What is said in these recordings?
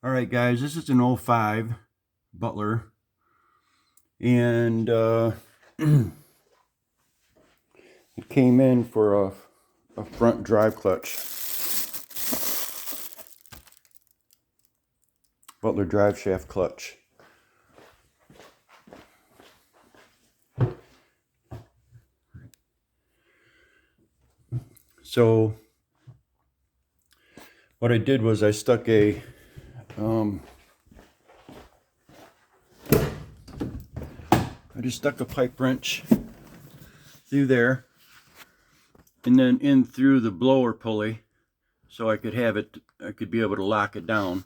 All right, guys, this is an '05 Butler, and it came in for a front drive clutch. Butler drive shaft clutch. So what I did was I stuck I just stuck a pipe wrench through there and then in through the blower pulley so I could be able to lock it down,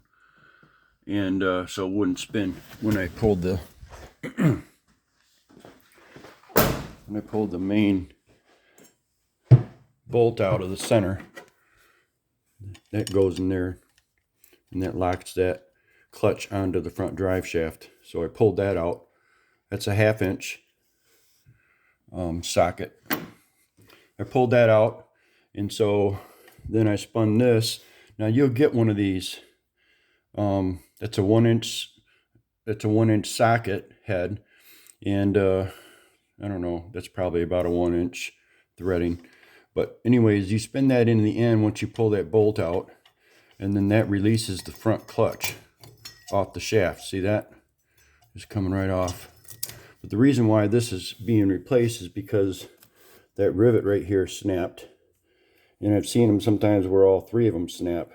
and so it wouldn't spin when I pulled the main bolt out of the center. That goes in there and that locks that clutch onto the front drive shaft. So I pulled that out. That's a 1/2 inch socket. I pulled that out, and so then I spun this. Now you'll get one of these. That's a 1 inch. That's a 1 inch socket head, and I don't know. That's probably about a 1 inch threading. But anyways, you spin that in the end once you pull that bolt out, and then that releases the front clutch off the shaft. See that? It's coming right off. But the reason why this is being replaced is because that rivet right here snapped. And I've seen them sometimes where all 3 of them snap.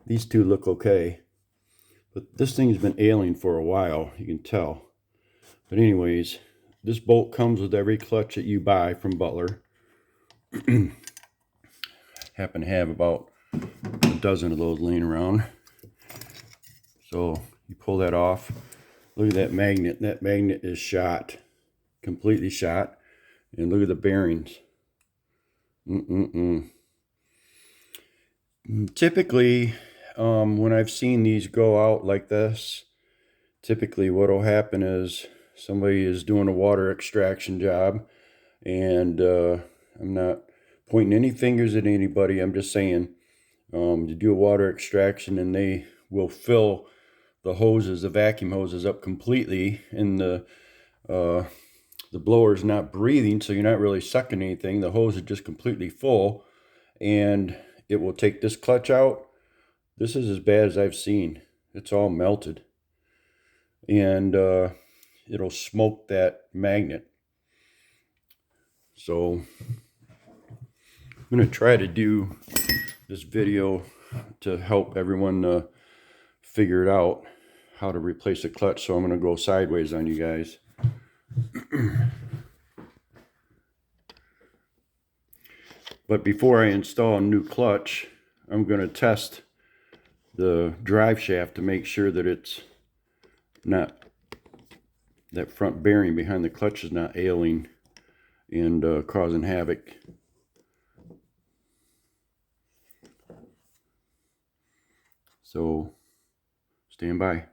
These 2 look okay. But this thing's been ailing for a while, you can tell. But anyways, this bolt comes with every clutch that you buy from Butler. Happen to have about a dozen of those laying around. So you pull that off. Look at that magnet. That magnet is shot, completely shot. And look at the bearings. Typically, when I've seen these go out like this, typically what will happen is somebody is doing a water extraction job, and I'm not pointing any fingers at anybody. I'm just saying, you do a water extraction and they will fill the hoses, the vacuum hoses, up completely, and the blower is not breathing, so you're not really sucking anything. The hose is just completely full, and it will take this clutch out. This is as bad as I've seen. It's all melted, and it'll smoke that magnet. So I'm going to try to do this video to help everyone figure it out, how to replace the clutch. So I'm going to go sideways on you guys. But before I install a new clutch, I'm going to test the drive shaft to make sure that it's not, that front bearing behind the clutch is not ailing and causing havoc. So stand by.